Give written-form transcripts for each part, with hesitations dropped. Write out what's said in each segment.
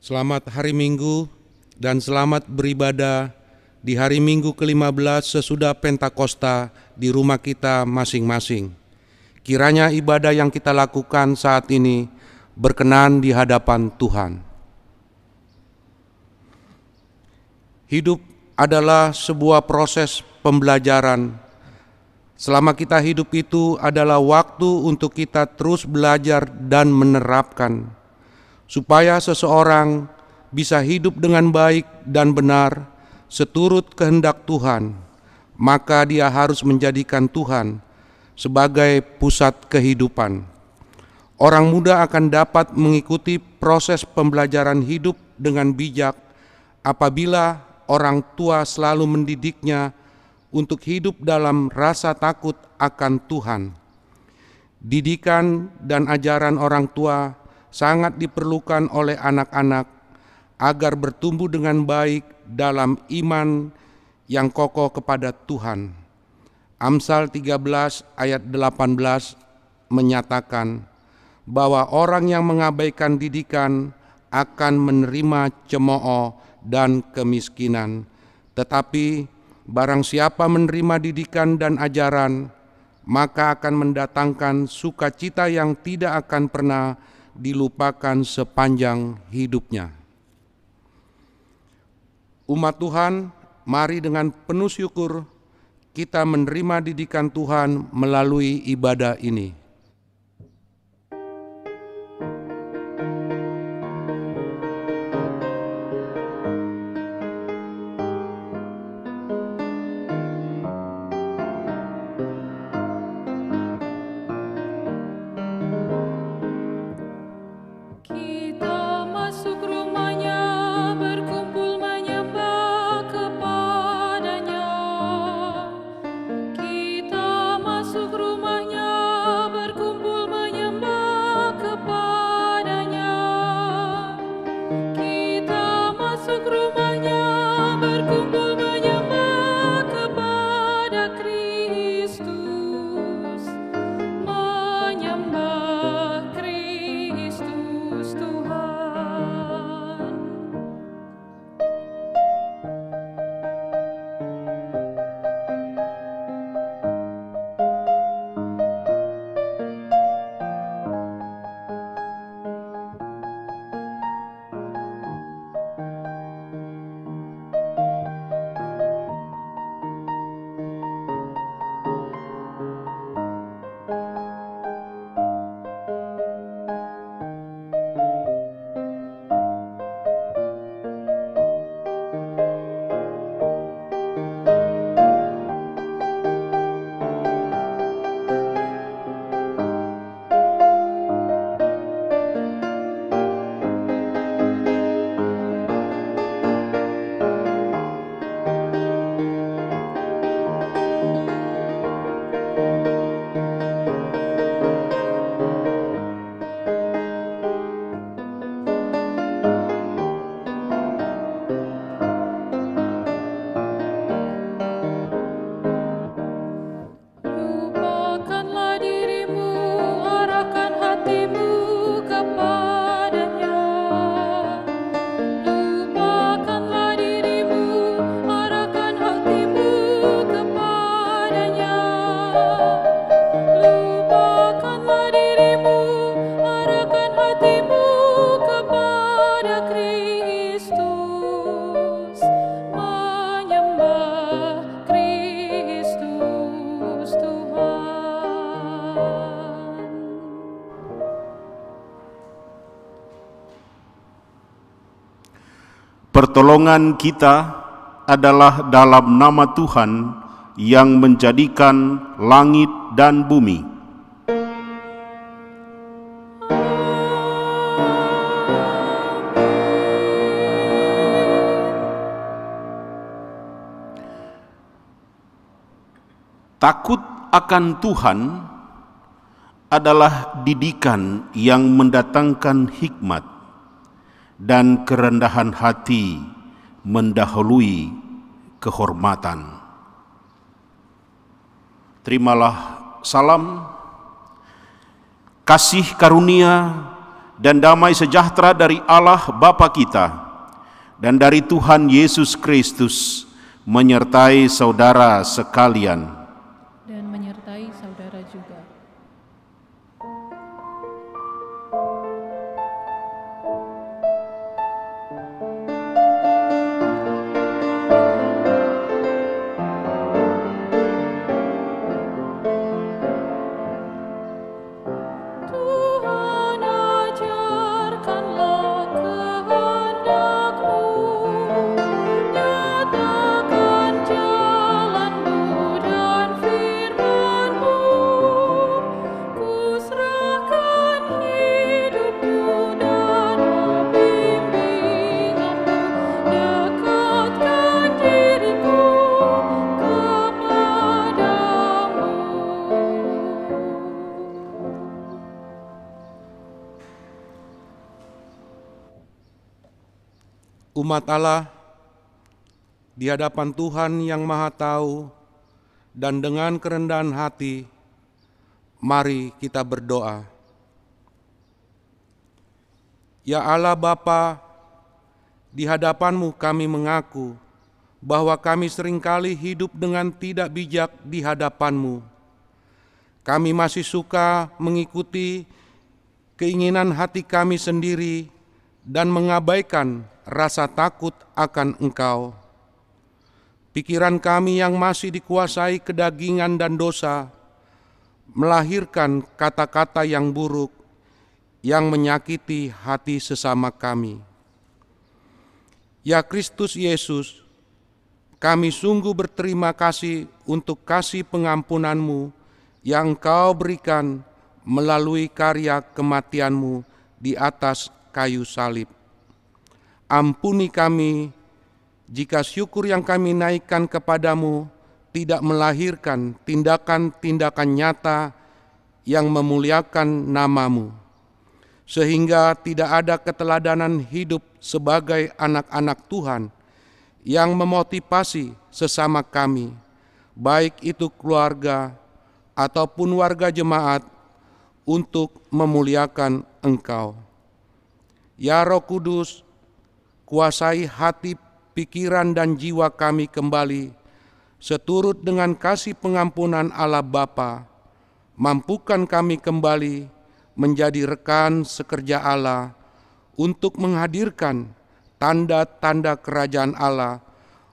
Selamat hari Minggu dan selamat beribadah di hari Minggu ke-15 sesudah Pentakosta di rumah kita masing-masing. Kiranya ibadah yang kita lakukan saat ini berkenan di hadapan Tuhan. Hidup adalah sebuah proses pembelajaran. Selama kita hidup itu adalah waktu untuk kita terus belajar dan menerapkan. Supaya seseorang bisa hidup dengan baik dan benar seturut kehendak Tuhan, maka dia harus menjadikan Tuhan sebagai pusat kehidupan. Orang muda akan dapat mengikuti proses pembelajaran hidup dengan bijak apabila orang tua selalu mendidiknya untuk hidup dalam rasa takut akan Tuhan. Didikan dan ajaran orang tua sangat diperlukan oleh anak-anak agar bertumbuh dengan baik dalam iman yang kokoh kepada Tuhan. Amsal 13 ayat 18 menyatakan bahwa orang yang mengabaikan didikan akan menerima cemooh dan kemiskinan. Tetapi barang siapa menerima didikan dan ajaran, maka akan mendatangkan sukacita yang tidak akan pernah dilupakan sepanjang hidupnya. Umat Tuhan, mari dengan penuh syukur kita menerima didikan Tuhan melalui ibadah ini. Pertolongan kita adalah dalam nama Tuhan yang menjadikan langit dan bumi. Takut akan Tuhan adalah didikan yang mendatangkan hikmat, dan kerendahan hati mendahului kehormatan. Terimalah salam, kasih karunia dan damai sejahtera dari Allah Bapa kita dan dari Tuhan Yesus Kristus menyertai saudara sekalian. Dan menyertai saudara juga. Umat Allah, di hadapan Tuhan yang Maha Tahu dan dengan kerendahan hati, mari kita berdoa. Ya Allah Bapa, di hadapan-Mu kami mengaku bahwa kami seringkali hidup dengan tidak bijak di hadapan-Mu. Kami masih suka mengikuti keinginan hati kami sendiri dan mengabaikan rasa takut akan Engkau. Pikiran kami yang masih dikuasai kedagingan dan dosa melahirkan kata-kata yang buruk yang menyakiti hati sesama kami. Ya Kristus Yesus, kami sungguh berterima kasih untuk kasih pengampunan-Mu yang Engkau berikan melalui karya kematian-Mu di atas kayu salib. Ampuni kami jika syukur yang kami naikkan kepadamu tidak melahirkan tindakan-tindakan nyata yang memuliakan nama-Mu, sehingga tidak ada keteladanan hidup sebagai anak-anak Tuhan yang memotivasi sesama kami, baik itu keluarga ataupun warga jemaat, untuk memuliakan Engkau. Ya Roh Kudus, kuasai hati, pikiran, dan jiwa kami kembali, seturut dengan kasih pengampunan Allah Bapa. Mampukan kami kembali menjadi rekan sekerja Allah untuk menghadirkan tanda-tanda kerajaan Allah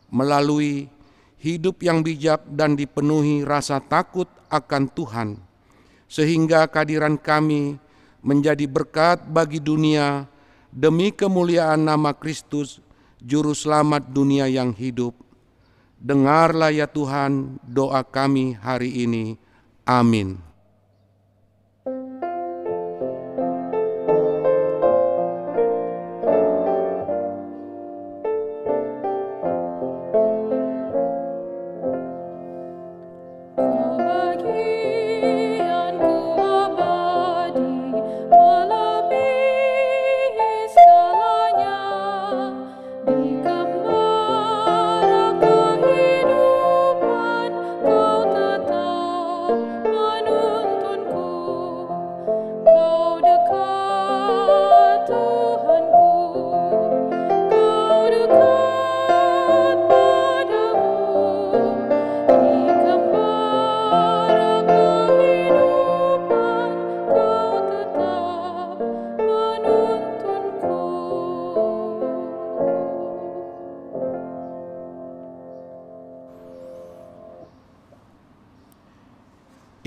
melalui hidup yang bijak dan dipenuhi rasa takut akan Tuhan, sehingga kehadiran kami menjadi berkat bagi dunia demi kemuliaan nama Kristus, Juru Selamat dunia yang hidup. Dengarlah ya Tuhan doa kami hari ini. Amin.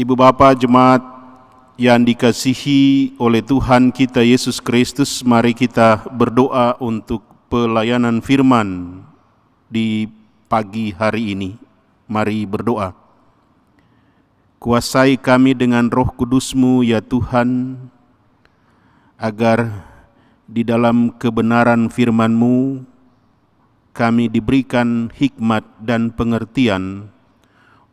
Ibu bapa jemaat yang dikasihi oleh Tuhan kita Yesus Kristus, mari kita berdoa untuk pelayanan firman di pagi hari ini. Mari berdoa. Kuasai kami dengan Roh Kudus-Mu ya Tuhan, agar di dalam kebenaran firman-Mu kami diberikan hikmat dan pengertian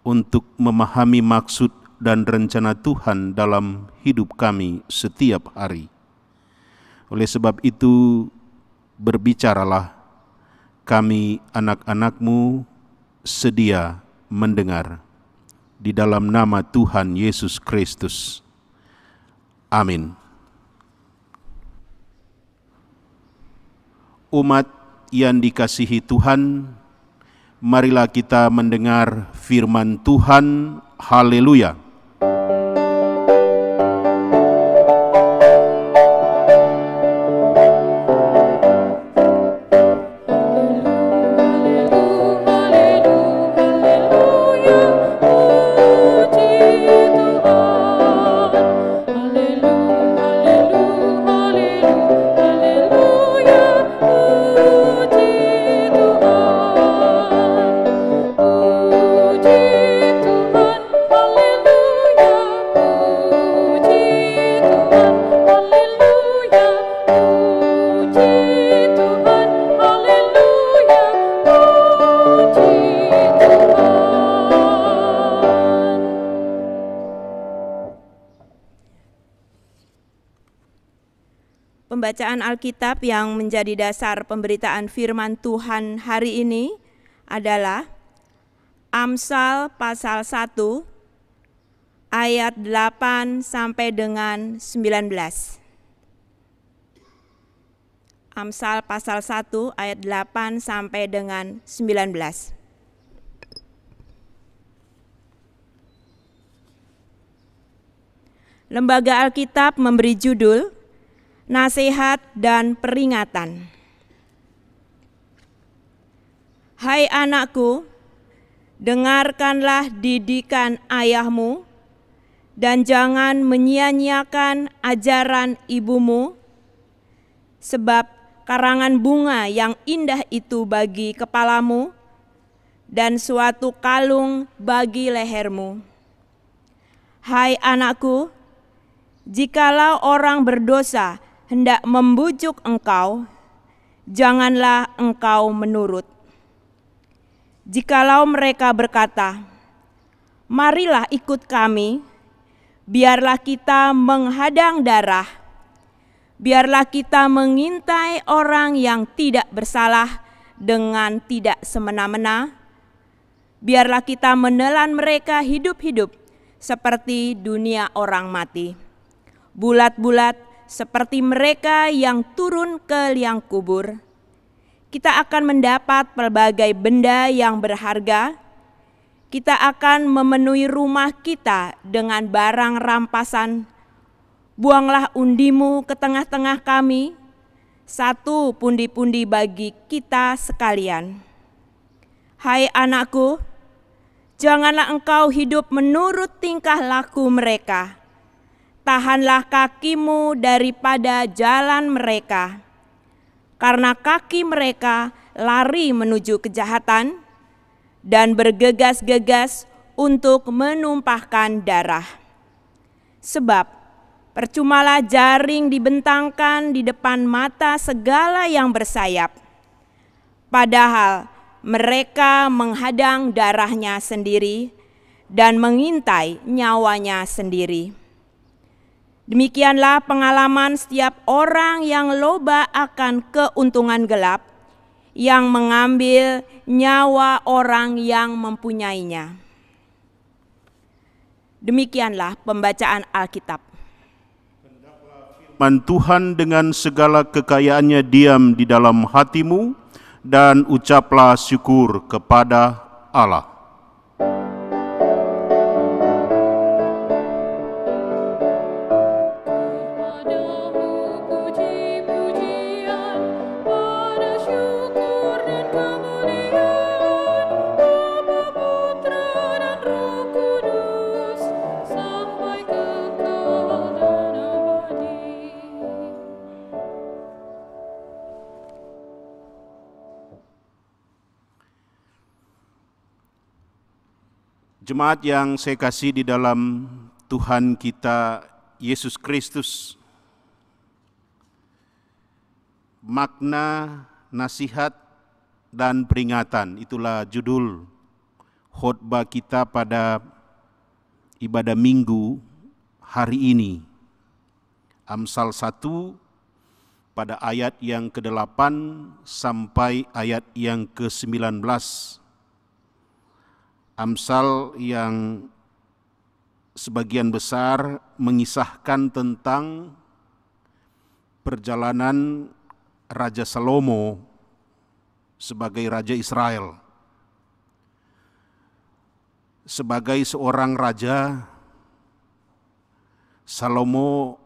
untuk memahami maksud dan rencana Tuhan dalam hidup kami setiap hari. Oleh sebab itu, berbicaralah, kami anak-anak-Mu sedia mendengar. Di dalam nama Tuhan Yesus Kristus. Amin. Umat yang dikasihi Tuhan, marilah kita mendengar firman Tuhan. Haleluya. Pembacaan Alkitab yang menjadi dasar pemberitaan firman Tuhan hari ini adalah Amsal pasal 1 ayat 8 sampai dengan 19. Amsal pasal 1 ayat 8 sampai dengan 19. Lembaga Alkitab memberi judul Nasihat dan Peringatan. Hai anakku, dengarkanlah didikan ayahmu, dan jangan menyia-nyiakan ajaran ibumu, sebab karangan bunga yang indah itu bagi kepalamu, dan suatu kalung bagi lehermu. Hai anakku, jikalau orang berdosa hendak membujuk engkau, janganlah engkau menurut. Jikalau mereka berkata, marilah ikut kami, biarlah kita menghadang darah, biarlah kita mengintai orang yang tidak bersalah dengan tidak semena-mena, biarlah kita menelan mereka hidup-hidup seperti dunia orang mati, bulat-bulat seperti mereka yang turun ke liang kubur. Kita akan mendapat pelbagai benda yang berharga. Kita akan memenuhi rumah kita dengan barang rampasan. Buanglah undimu ke tengah-tengah kami, satu pundi-pundi bagi kita sekalian. Hai anakku, janganlah engkau hidup menurut tingkah laku mereka. Tahanlah kakimu daripada jalan mereka, karena kaki mereka lari menuju kejahatan dan bergegas-gegas untuk menumpahkan darah. Sebab percumalah jaring dibentangkan di depan mata segala yang bersayap, padahal mereka menghadang darahnya sendiri dan mengintai nyawanya sendiri. Demikianlah pengalaman setiap orang yang loba akan keuntungan gelap, yang mengambil nyawa orang yang mempunyainya. Demikianlah pembacaan Alkitab. Firman Tuhan dengan segala kekayaannya diam di dalam hatimu, dan ucaplah syukur kepada Allah. Jemaat yang saya kasih di dalam Tuhan kita Yesus Kristus, makna, nasihat, dan peringatan, itulah judul khotbah kita pada ibadah minggu hari ini. Amsal 1 pada ayat yang ke-8 sampai ayat yang ke-19. Amsal yang sebagian besar mengisahkan tentang perjalanan Raja Salomo sebagai Raja Israel. Sebagai seorang raja, Salomo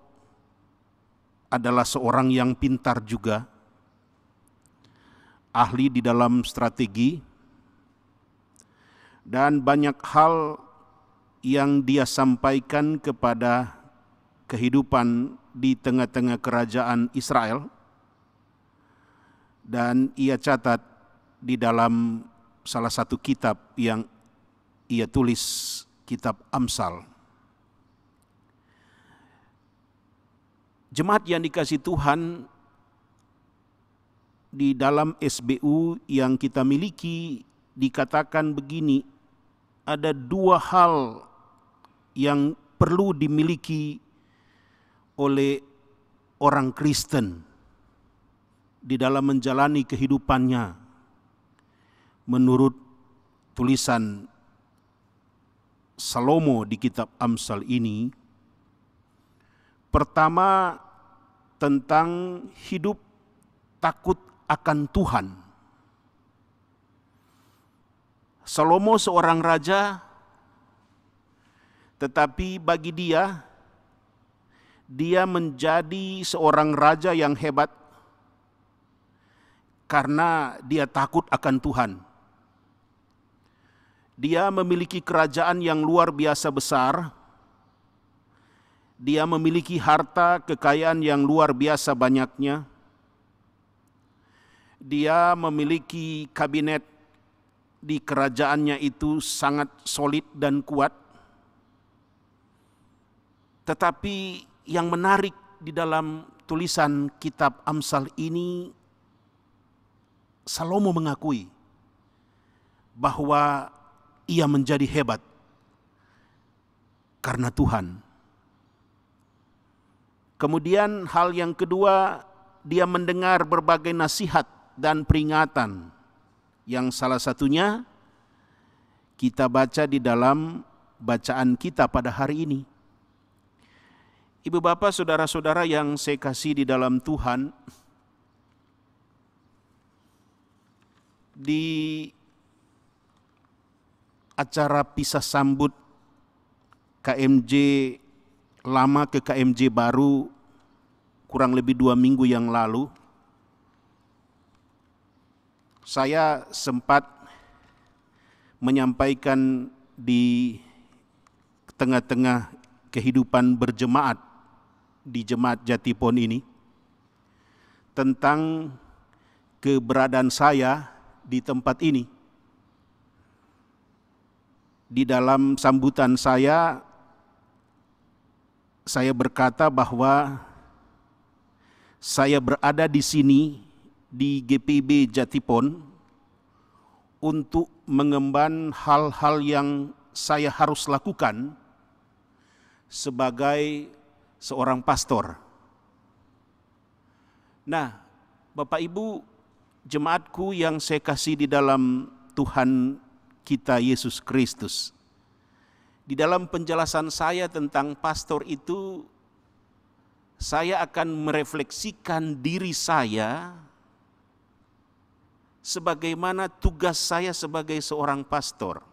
adalah seorang yang pintar juga, ahli di dalam strategi, dan banyak hal yang dia sampaikan kepada kehidupan di tengah-tengah kerajaan Israel, dan ia catat di dalam salah satu kitab yang ia tulis, kitab Amsal. Jemaat yang dikasihi Tuhan, di dalam SBU yang kita miliki dikatakan begini, ada dua hal yang perlu dimiliki oleh orang Kristen di dalam menjalani kehidupannya menurut tulisan Salomo di kitab Amsal ini. Pertama, tentang hidup takut akan Tuhan. Salomo seorang raja, tetapi bagi dia menjadi seorang raja yang hebat karena dia takut akan Tuhan. Dia memiliki kerajaan yang luar biasa besar. Dia memiliki harta kekayaan yang luar biasa banyaknya. Dia memiliki kabinet di kerajaannya itu sangat solid dan kuat. Tetapi yang menarik di dalam tulisan kitab Amsal ini, Salomo mengakui bahwa ia menjadi hebat karena Tuhan. Kemudian hal yang kedua, dia mendengar berbagai nasihat dan peringatan, yang salah satunya kita baca di dalam bacaan kita pada hari ini. Ibu bapak, saudara-saudara yang saya kasih di dalam Tuhan, di acara pisah sambut KMJ lama ke KMJ baru kurang lebih 2 minggu yang lalu, saya sempat menyampaikan di tengah-tengah kehidupan berjemaat di Jemaat Jatipon ini tentang keberadaan saya di tempat ini. Di dalam sambutan saya berkata bahwa saya berada di sini di GPIB Jatipon untuk mengemban hal-hal yang saya harus lakukan sebagai seorang pastor. Nah, Bapak Ibu, jemaatku yang saya kasih di dalam Tuhan kita Yesus Kristus, di dalam penjelasan saya tentang pastor itu, saya akan merefleksikan diri saya sebagaimana tugas saya sebagai seorang pastor.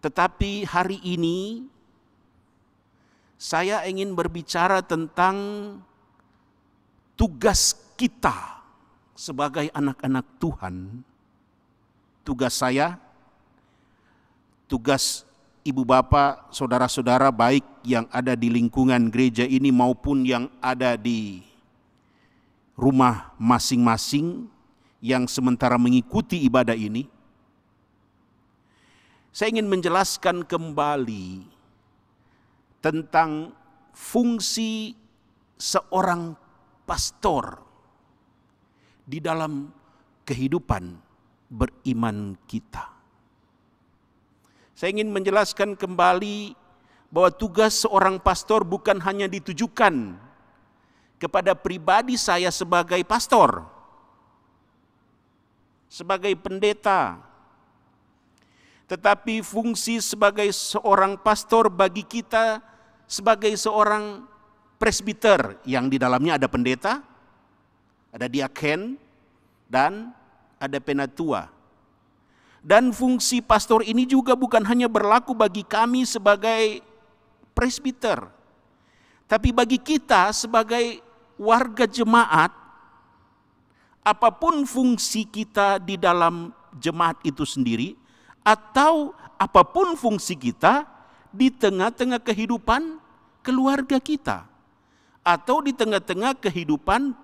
Tetapi hari ini saya ingin berbicara tentang tugas kita sebagai anak-anak Tuhan. Tugas saya, tugas ibu bapak, saudara-saudara baik yang ada di lingkungan gereja ini maupun yang ada di rumah masing-masing yang sementara mengikuti ibadah ini. Saya ingin menjelaskan kembali tentang fungsi seorang pastor di dalam kehidupan beriman kita. Saya ingin menjelaskan kembali bahwa tugas seorang pastor bukan hanya ditujukan kepada pribadi saya sebagai pastor, sebagai pendeta, tetapi fungsi sebagai seorang pastor bagi kita sebagai seorang presbiter yang di dalamnya ada pendeta, ada diaken, dan ada penatua. Dan fungsi pastor ini juga bukan hanya berlaku bagi kami sebagai presbiter, tapi bagi kita sebagai warga jemaat, apapun fungsi kita di dalam jemaat itu sendiri, atau apapun fungsi kita di tengah-tengah kehidupan keluarga kita, atau di tengah-tengah kehidupan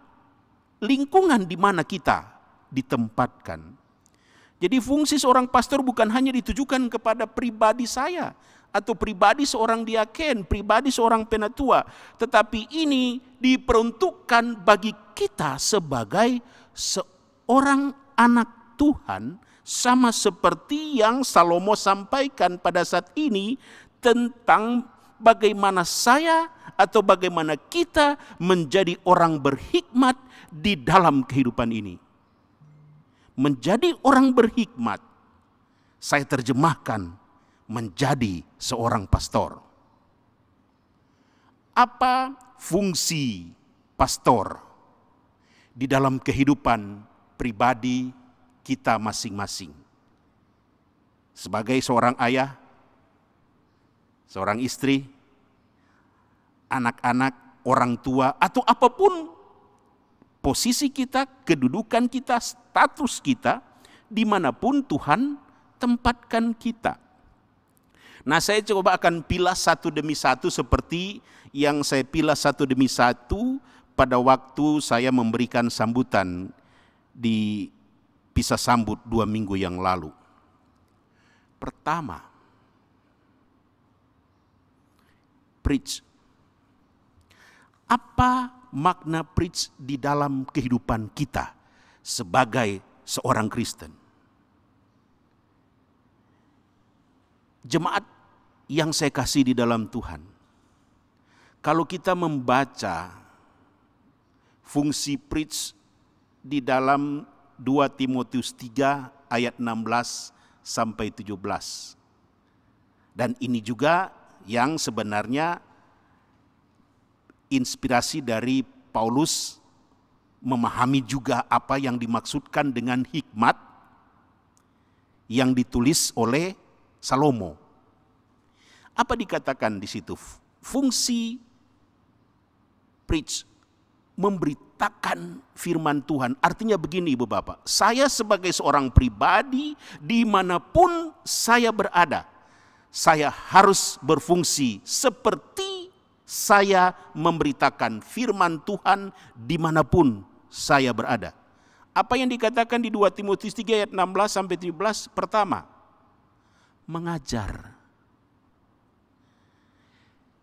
lingkungan di mana kita ditempatkan. Jadi fungsi seorang pastor bukan hanya ditujukan kepada pribadi saya atau pribadi seorang diaken, pribadi seorang penatua, tetapi ini diperuntukkan bagi kita sebagai seorang anak Tuhan, sama seperti yang Salomo sampaikan pada saat ini tentang bagaimana saya atau bagaimana kita menjadi orang berhikmat di dalam kehidupan ini. Menjadi orang berhikmat, saya terjemahkan menjadi seorang pastor. Apa fungsi pastor di dalam kehidupan pribadi kita masing-masing? Sebagai seorang ayah, seorang istri, anak-anak, orang tua, atau apapun posisi kita, kedudukan kita, status kita, dimanapun Tuhan tempatkan kita. Nah, saya coba akan pilah satu demi satu seperti yang saya pilah satu demi satu pada waktu saya memberikan sambutan di Pisah Sambut 2 minggu yang lalu. Pertama, preach. Apa makna preach di dalam kehidupan kita sebagai seorang Kristen? Jemaat yang saya kasih di dalam Tuhan, kalau kita membaca fungsi preach di dalam 2 Timotius 3 ayat 16 sampai 17. Dan ini juga yang sebenarnya inspirasi dari Paulus memahami juga apa yang dimaksudkan dengan hikmat yang ditulis oleh Salomo. Apa dikatakan di situ? Fungsi preach, memberitakan firman Tuhan. Artinya begini Ibu Bapak, saya sebagai seorang pribadi dimanapun saya berada, saya harus berfungsi seperti saya memberitakan firman Tuhan dimanapun saya berada. Apa yang dikatakan di 2 Timotius 3 ayat 16 sampai 17? Pertama, mengajar.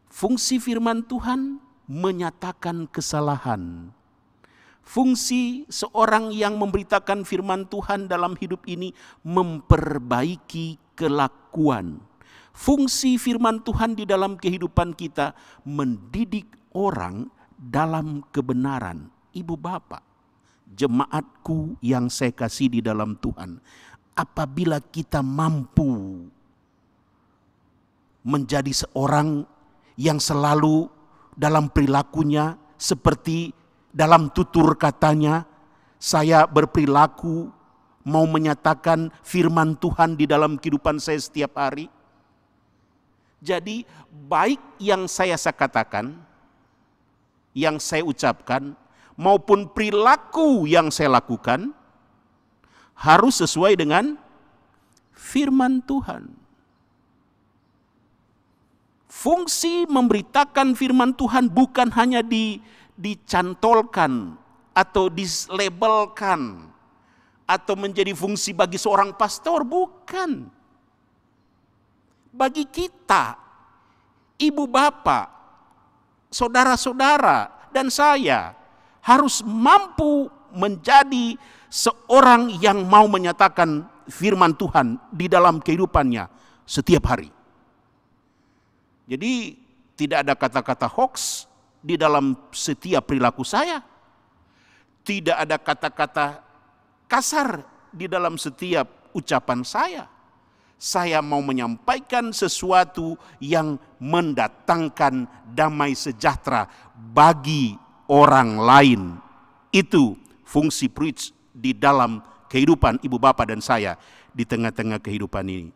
Fungsi firman Tuhan menyatakan kesalahan. Fungsi seorang yang memberitakan firman Tuhan dalam hidup ini memperbaiki kelakuan. Fungsi firman Tuhan di dalam kehidupan kita mendidik orang dalam kebenaran. Ibu bapak, jemaatku yang saya kasih di dalam Tuhan, apabila kita mampu menjadi seorang yang selalu dalam perilakunya seperti dalam tutur katanya, saya berperilaku mau menyatakan firman Tuhan di dalam kehidupan saya setiap hari. Jadi baik yang saya katakan, yang saya ucapkan, maupun perilaku yang saya lakukan harus sesuai dengan firman Tuhan. Fungsi memberitakan firman Tuhan bukan hanya dicantolkan atau dilabelkan atau menjadi fungsi bagi seorang pastor, bukan. Bagi kita, ibu bapak, saudara-saudara, dan saya harus mampu menjadi seorang yang mau menyatakan firman Tuhan di dalam kehidupannya setiap hari. Jadi tidak ada kata-kata hoax di dalam setiap perilaku saya. Tidak ada kata-kata kasar di dalam setiap ucapan saya. Saya mau menyampaikan sesuatu yang mendatangkan damai sejahtera bagi orang lain. Itu fungsi preach di dalam kehidupan ibu bapak dan saya di tengah-tengah kehidupan ini.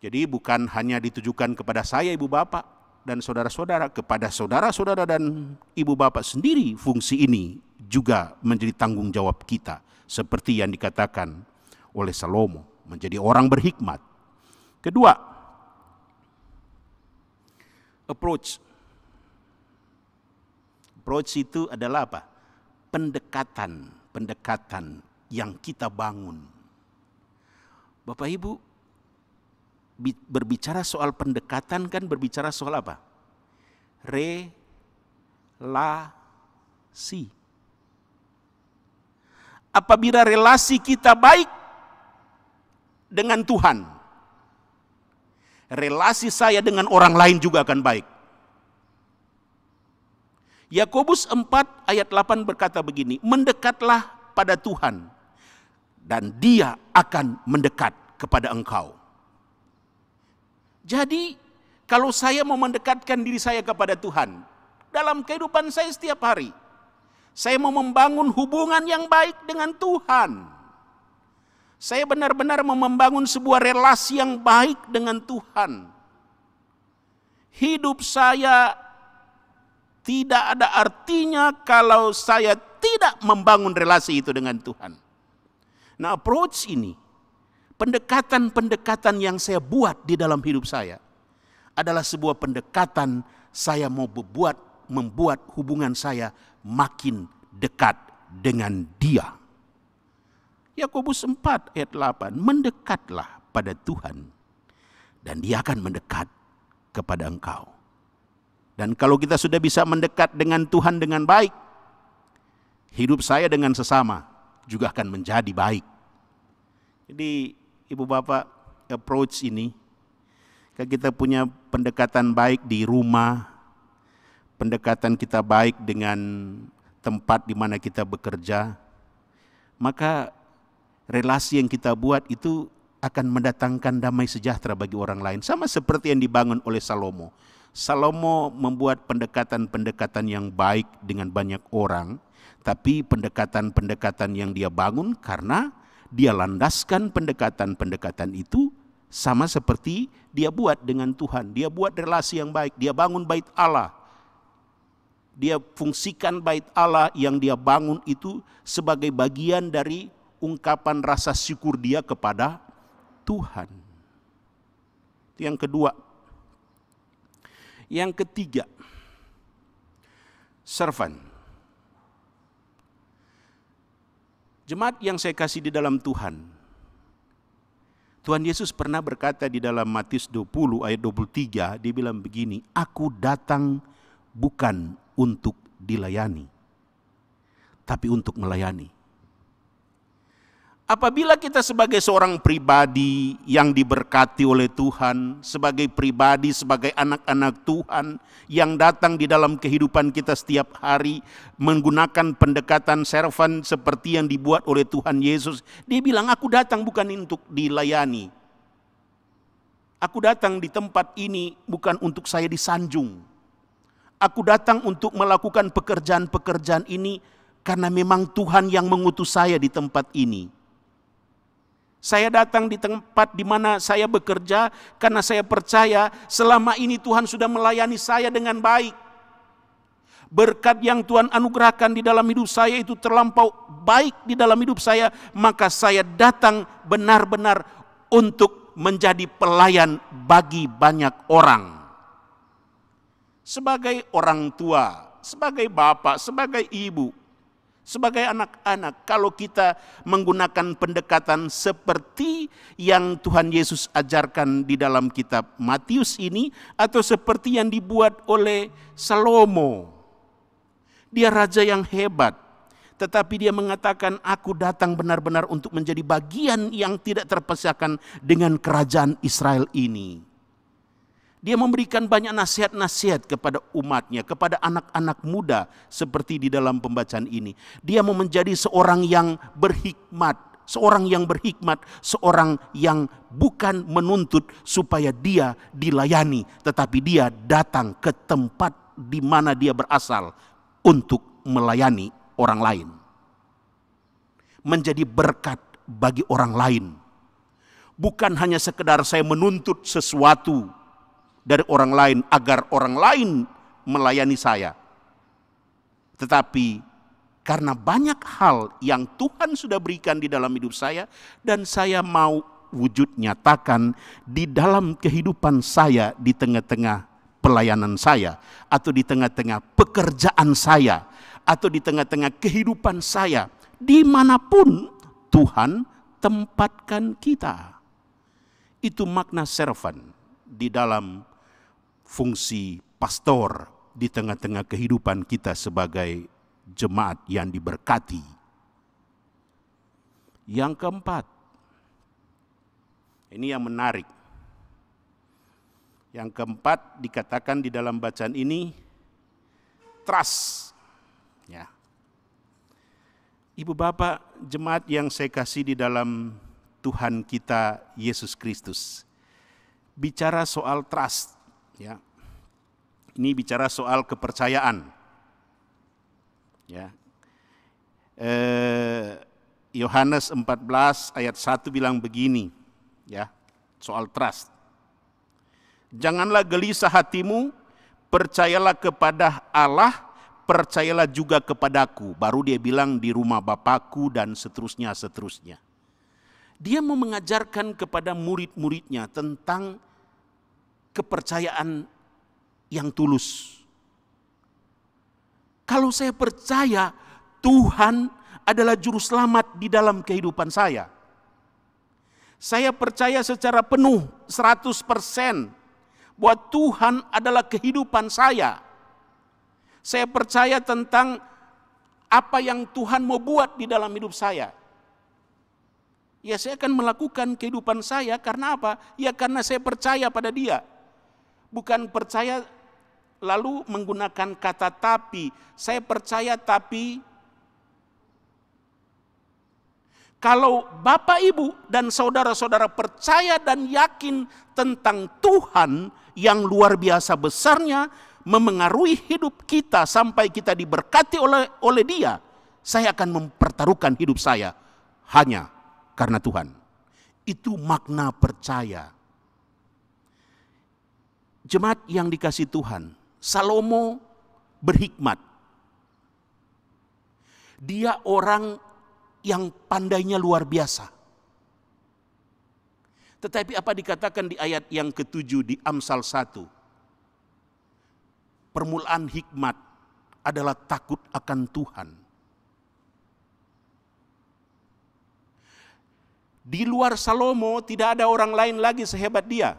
Jadi bukan hanya ditujukan kepada saya ibu bapak dan saudara-saudara, kepada saudara-saudara dan ibu bapak sendiri fungsi ini juga menjadi tanggung jawab kita. Seperti yang dikatakan oleh Salomo, menjadi orang berhikmat. Kedua, approach. Approach itu adalah apa? Pendekatan yang kita bangun. Bapak Ibu, berbicara soal pendekatan kan berbicara soal apa? Relasi. Apabila relasi kita baik dengan Tuhan, relasi saya dengan orang lain juga akan baik. Yakobus 4 ayat 8 berkata begini, mendekatlah pada Tuhan dan Dia akan mendekat kepada engkau. Jadi kalau saya mau mendekatkan diri saya kepada Tuhan dalam kehidupan saya setiap hari, saya mau membangun hubungan yang baik dengan Tuhan. Saya benar-benar mau membangun sebuah relasi yang baik dengan Tuhan. Hidup saya tidak ada artinya kalau saya tidak membangun relasi itu dengan Tuhan. Nah, approach ini, pendekatan-pendekatan yang saya buat di dalam hidup saya adalah sebuah pendekatan saya mau membuat hubungan saya makin dekat dengan Dia. Yakobus 4 ayat 8, mendekatlah pada Tuhan dan Dia akan mendekat kepada engkau. Dan kalau kita sudah bisa mendekat dengan Tuhan dengan baik, hidup saya dengan sesama juga akan menjadi baik. Jadi ibu bapak, approach ini, kalau kita punya pendekatan baik di rumah, pendekatan kita baik dengan tempat di mana kita bekerja, maka relasi yang kita buat itu akan mendatangkan damai sejahtera bagi orang lain. Sama seperti yang dibangun oleh Salomo. Salomo membuat pendekatan-pendekatan yang baik dengan banyak orang, tapi pendekatan-pendekatan yang dia bangun karena dia landaskan pendekatan-pendekatan itu sama seperti dia buat dengan Tuhan. Dia buat relasi yang baik, dia bangun bait Allah. Dia fungsikan bait Allah yang dia bangun itu sebagai bagian dari ungkapan rasa syukur dia kepada Tuhan. Yang kedua. Yang ketiga, servant. Jemaat yang saya kasih di dalam Tuhan. Tuhan Yesus pernah berkata di dalam Matius 20 ayat 23, dia bilang begini, aku datang bukan untuk dilayani, tapi untuk melayani. Apabila kita sebagai seorang pribadi yang diberkati oleh Tuhan, sebagai pribadi, sebagai anak-anak Tuhan yang datang di dalam kehidupan kita setiap hari menggunakan pendekatan servant seperti yang dibuat oleh Tuhan Yesus, dia bilang, aku datang bukan untuk dilayani. Aku datang di tempat ini bukan untuk saya disanjung. Aku datang untuk melakukan pekerjaan-pekerjaan ini karena memang Tuhan yang mengutus saya di tempat ini. Saya datang di tempat di mana saya bekerja karena saya percaya selama ini Tuhan sudah melayani saya dengan baik. Berkat yang Tuhan anugerahkan di dalam hidup saya itu terlampau baik di dalam hidup saya, maka saya datang benar-benar untuk menjadi pelayan bagi banyak orang. Sebagai orang tua, sebagai bapak, sebagai ibu, sebagai anak-anak, kalau kita menggunakan pendekatan seperti yang Tuhan Yesus ajarkan di dalam kitab Matius ini, atau seperti yang dibuat oleh Salomo. Dia raja yang hebat. Tetapi dia mengatakan, aku datang benar-benar untuk menjadi bagian yang tidak terpisahkan dengan kerajaan Israel ini. Dia memberikan banyak nasihat-nasihat kepada umatnya, kepada anak-anak muda seperti di dalam pembacaan ini. Dia mau menjadi seorang yang berhikmat, seorang yang bukan menuntut supaya dia dilayani, tetapi dia datang ke tempat di mana dia berasal untuk melayani orang lain, menjadi berkat bagi orang lain. Bukan hanya sekedar saya menuntut sesuatu dari orang lain agar orang lain melayani saya, tetapi karena banyak hal yang Tuhan sudah berikan di dalam hidup saya, dan saya mau wujud nyatakan di dalam kehidupan saya, di tengah-tengah pelayanan saya, atau di tengah-tengah pekerjaan saya, atau di tengah-tengah kehidupan saya, dimanapun Tuhan tempatkan kita. Itu makna servant di dalam fungsi pastor di tengah-tengah kehidupan kita sebagai jemaat yang diberkati. Yang keempat, ini yang menarik. Yang keempat dikatakan di dalam bacaan ini, trust. Ya. Ibu bapak jemaat yang saya kasih di dalam Tuhan kita Yesus Kristus, bicara soal trust, ya. Ini bicara soal kepercayaan. Ya. Yohanes 14 ayat 1 bilang begini, ya, soal trust. Janganlah gelisah hatimu, percayalah kepada Allah, percayalah juga kepadaku. Baru dia bilang di rumah Bapakku dan seterusnya. Dia mau mengajarkan kepada murid-muridnya tentang kepercayaan yang tulus. Kalau saya percaya Tuhan adalah juru selamat di dalam kehidupan saya, saya percaya secara penuh 100% bahwa Tuhan adalah kehidupan saya. Saya percaya tentang apa yang Tuhan mau buat di dalam hidup saya. Ya, saya akan melakukan kehidupan saya karena apa? Ya karena saya percaya pada Dia. Bukan percaya lalu menggunakan kata tapi. Saya percaya tapi. Kalau Bapak, Ibu, dan saudara-saudara percaya dan yakin tentang Tuhan yang luar biasa besarnya, memengaruhi hidup kita sampai kita diberkati oleh Dia, saya akan mempertaruhkan hidup saya hanya karena Tuhan. Itu makna percaya. Jemaat yang dikasih Tuhan, Salomo berhikmat. Dia orang yang pandainya luar biasa. Tetapi apa dikatakan di ayat yang ke-7 di Amsal 1? Permulaan hikmat adalah takut akan Tuhan. Di luar Salomo tidak ada orang lain lagi sehebat dia.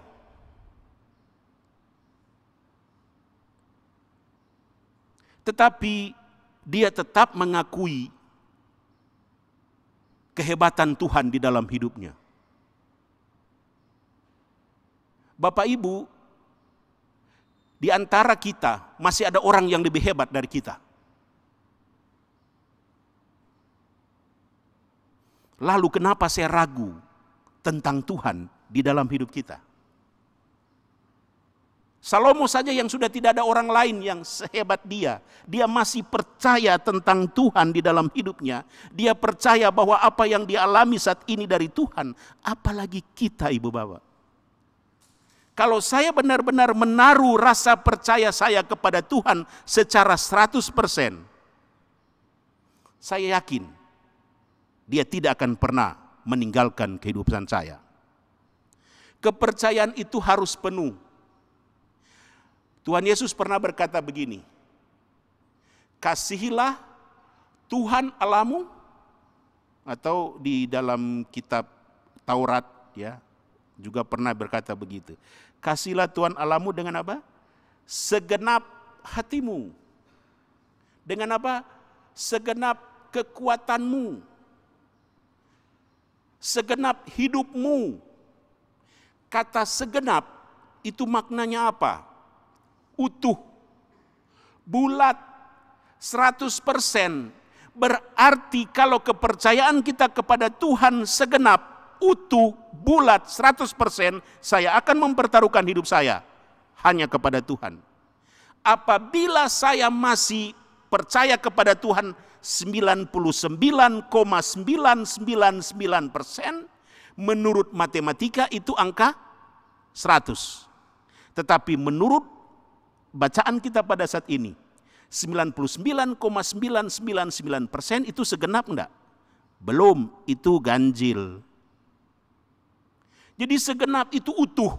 Tetapi dia tetap mengakui kehebatan Tuhan di dalam hidupnya. Bapak Ibu, di antara kita masih ada orang yang lebih hebat dari kita. Lalu kenapa saya ragu tentang Tuhan di dalam hidup kita? Salomo saja yang sudah tidak ada orang lain yang sehebat dia. Dia masih percaya tentang Tuhan di dalam hidupnya. Dia percaya bahwa apa yang dia alami saat ini dari Tuhan. Apalagi kita, Ibu Bapak. Kalau saya benar-benar menaruh rasa percaya saya kepada Tuhan secara 100%, saya yakin Dia tidak akan pernah meninggalkan kehidupan saya. Kepercayaan itu harus penuh. Tuhan Yesus pernah berkata begini, kasihilah Tuhan Allahmu, atau di dalam kitab Taurat ya juga pernah berkata begitu. Kasihlah Tuhan Allahmu dengan apa? Segenap hatimu. Dengan apa? Segenap kekuatanmu, segenap hidupmu. Kata segenap itu maknanya apa? Utuh, bulat, 100%. Berarti kalau kepercayaan kita kepada Tuhan segenap, utuh, bulat, 100%, saya akan mempertaruhkan hidup saya hanya kepada Tuhan. Apabila saya masih percaya kepada Tuhan 99,999%, menurut matematika itu angka 100. Tetapi menurut bacaan kita pada saat ini, 99,999% itu segenap enggak? Belum, itu ganjil. Jadi segenap itu utuh.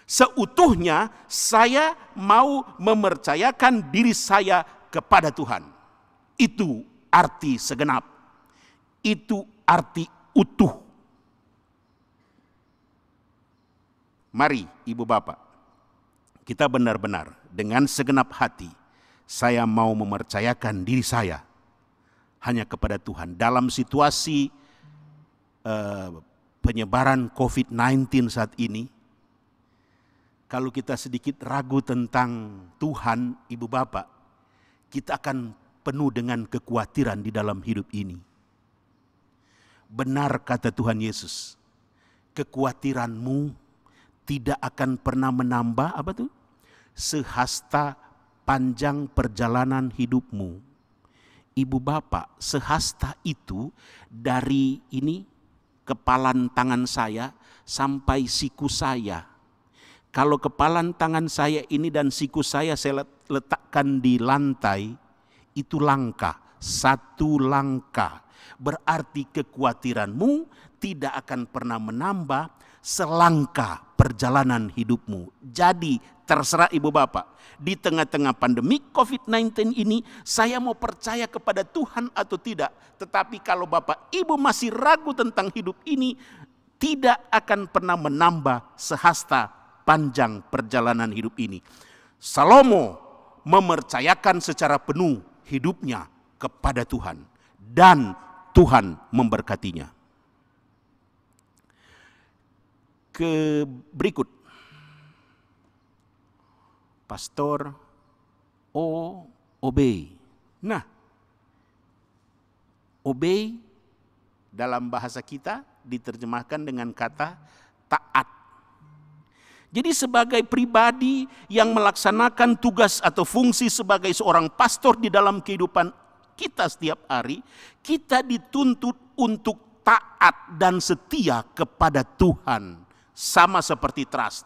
Seutuhnya saya mau mempercayakan diri saya kepada Tuhan. Itu arti segenap. Itu arti utuh. Mari Ibu Bapak, kita benar-benar dengan segenap hati, saya mau mempercayakan diri saya hanya kepada Tuhan. Dalam situasi penyebaran COVID-19 saat ini, kalau kita sedikit ragu tentang Tuhan, Ibu Bapak, kita akan penuh dengan kekhawatiran di dalam hidup ini. Benar kata Tuhan Yesus, kekhawatiranmu tidak akan pernah menambah apa tuh? Sehasta panjang perjalanan hidupmu. Ibu Bapak, sehasta itu dari ini kepalan tangan saya sampai siku saya. Kalau kepalan tangan saya ini dan siku saya letakkan di lantai, itu langkah, satu langkah. Berarti kekhawatiranmu tidak akan pernah menambah selangkah perjalanan hidupmu. Jadi terserah Ibu Bapak, di tengah-tengah pandemi COVID-19 ini, saya mau percaya kepada Tuhan atau tidak. Tetapi kalau Bapak Ibu masih ragu tentang hidup ini, tidak akan pernah menambah sehasta panjang perjalanan hidup ini. Salomo mempercayakan secara penuh hidupnya kepada Tuhan, dan Tuhan memberkatinya. Ke berikut, pastor obey. Nah, obey dalam bahasa kita diterjemahkan dengan kata taat. Jadi sebagai pribadi yang melaksanakan tugas atau fungsi sebagai seorang pastor di dalam kehidupan kita setiap hari, kita dituntut untuk taat dan setia kepada Tuhan. Sama seperti trust.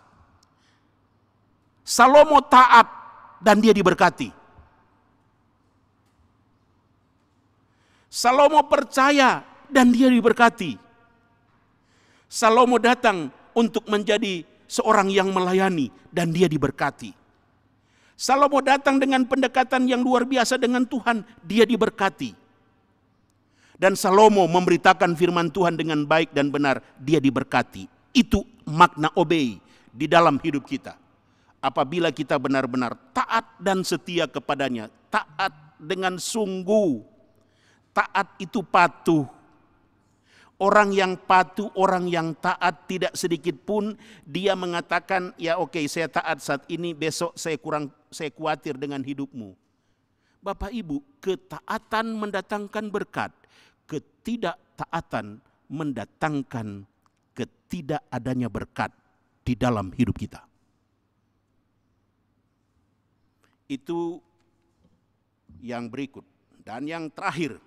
Salomo taat dan dia diberkati. Salomo percaya dan dia diberkati. Salomo datang untuk menjadi seorang yang melayani dan dia diberkati. Salomo datang dengan pendekatan yang luar biasa dengan Tuhan, dia diberkati. Dan Salomo memberitakan firman Tuhan dengan baik dan benar, dia diberkati. Itu makna obey di dalam hidup kita. Apabila kita benar-benar taat dan setia kepadanya, taat dengan sungguh. Taat itu patuh. Orang yang patuh, orang yang taat, tidak sedikit pun dia mengatakan, ya oke, saya taat saat ini, besok saya khawatir dengan hidupmu. Bapak Ibu, ketaatan mendatangkan berkat, ketidaktaatan mendatangkan tidak adanya berkat di dalam hidup kita. Itu yang berikut. Dan yang terakhir,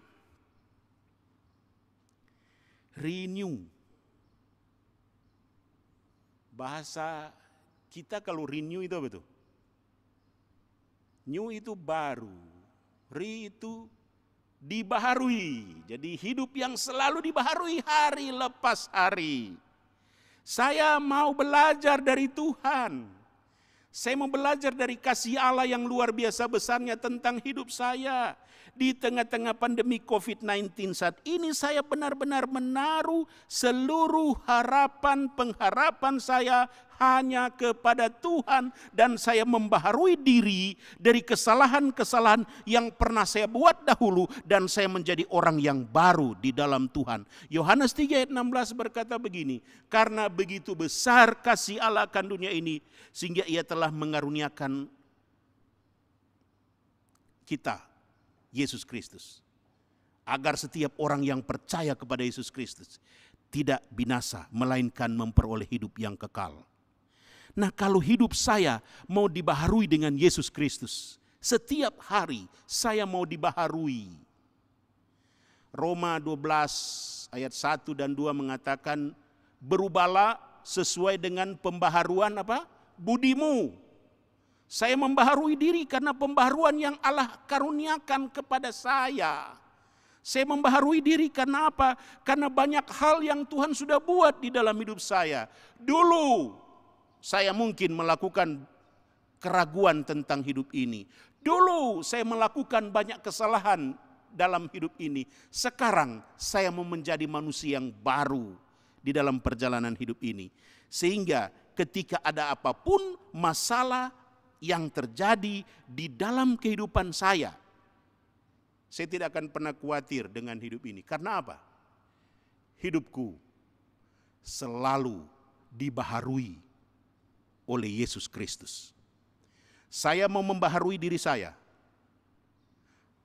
renew. Bahasa kita kalau renew itu apa itu? New itu baru, re itu dibaharui. Jadi hidup yang selalu dibaharui hari lepas hari. Saya mau belajar dari Tuhan. Saya mau belajar dari kasih Allah yang luar biasa besarnya tentang hidup saya. Di tengah-tengah pandemi COVID-19 saat ini, saya benar-benar menaruh seluruh pengharapan saya hanya kepada Tuhan. Dan saya membaharui diri dari kesalahan-kesalahan yang pernah saya buat dahulu. Dan saya menjadi orang yang baru di dalam Tuhan. Yohanes 3 ayat 16 berkata begini, karena begitu besar kasih Allah akan dunia ini, sehingga Ia telah mengaruniakan kita, Yesus Kristus, agar setiap orang yang percaya kepada Yesus Kristus tidak binasa, melainkan memperoleh hidup yang kekal. Nah, kalau hidup saya mau dibaharui dengan Yesus Kristus, setiap hari saya mau dibaharui. Roma 12 ayat 1 dan 2 mengatakan, berubahlah sesuai dengan pembaharuan budimu. Saya membaharui diri karena pembaharuan yang Allah karuniakan kepada saya. Saya membaharui diri karena apa? Karena banyak hal yang Tuhan sudah buat di dalam hidup saya. Dulu saya mungkin melakukan keraguan tentang hidup ini. Dulu saya melakukan banyak kesalahan dalam hidup ini. Sekarang saya mau menjadi manusia yang baru di dalam perjalanan hidup ini. Sehingga ketika ada apapun masalah yang terjadi di dalam kehidupan saya tidak akan pernah khawatir dengan hidup ini. Karena apa? Hidupku selalu dibaharui oleh Yesus Kristus. Saya mau membaharui diri saya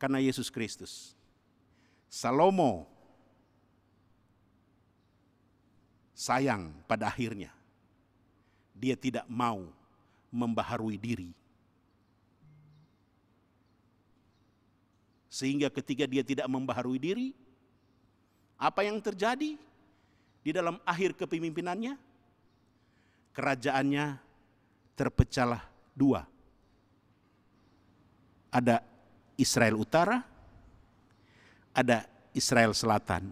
karena Yesus Kristus. Salomo sayang pada akhirnya dia tidak mau membaharui diri. Sehingga ketika dia tidak membaharui diri, apa yang terjadi di dalam akhir kepemimpinannya? Kerajaannya terpecahlah dua. Ada Israel Utara, ada Israel Selatan.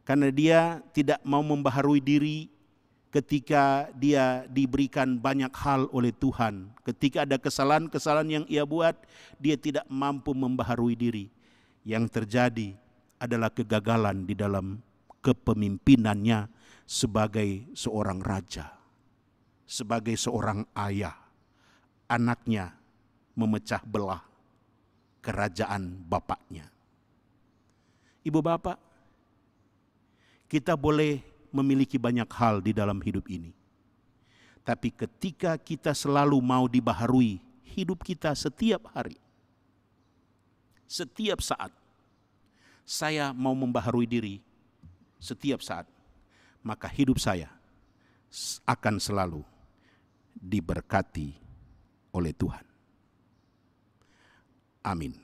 Karena dia tidak mau membaharui diri ketika dia diberikan banyak hal oleh Tuhan. Ketika ada kesalahan-kesalahan yang ia buat, dia tidak mampu membaharui diri. Yang terjadi adalah kegagalan di dalam kepemimpinannya sebagai seorang raja, sebagai seorang ayah. Anaknya memecah belah kerajaan bapaknya. Ibu bapak, kita boleh memiliki banyak hal di dalam hidup ini. Tapi ketika kita selalu mau dibaharui hidup kita setiap hari, setiap saat, saya mau membaharui diri setiap saat, maka hidup saya akan selalu diberkati oleh Tuhan. Amin.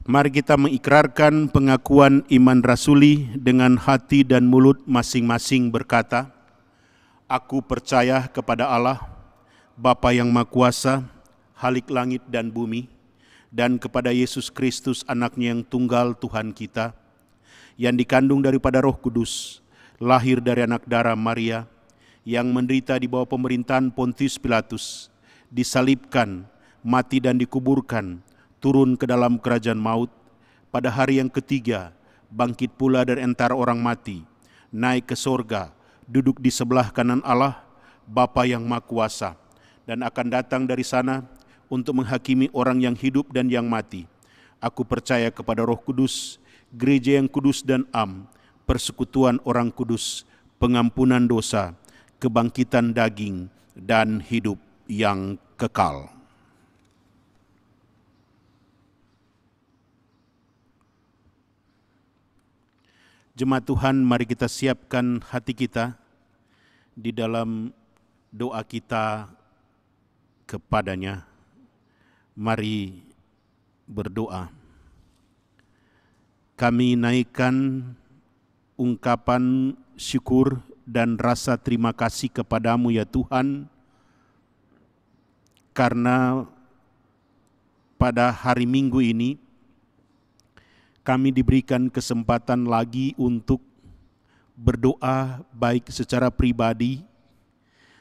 Mari kita mengikrarkan pengakuan iman rasuli dengan hati dan mulut masing-masing berkata, Aku percaya kepada Allah, Bapa yang Maha Kuasa, Khalik langit dan bumi, dan kepada Yesus Kristus anaknya yang tunggal Tuhan kita, yang dikandung daripada Roh Kudus, lahir dari anak darah Maria, yang menderita di bawah pemerintahan Pontius Pilatus, disalibkan, mati dan dikuburkan, turun ke dalam kerajaan maut, pada hari yang ketiga bangkit pula dari antara orang mati, naik ke sorga, duduk di sebelah kanan Allah, Bapa yang Maha Kuasa, dan akan datang dari sana untuk menghakimi orang yang hidup dan yang mati. Aku percaya kepada Roh Kudus, gereja yang kudus dan am, persekutuan orang kudus, pengampunan dosa, kebangkitan daging, dan hidup yang kekal. Jemaat Tuhan, mari kita siapkan hati kita di dalam doa kita kepadanya. Mari berdoa. Kami naikkan ungkapan syukur dan rasa terima kasih kepadamu ya Tuhan, karena pada hari Minggu ini kami diberikan kesempatan lagi untuk berdoa baik secara pribadi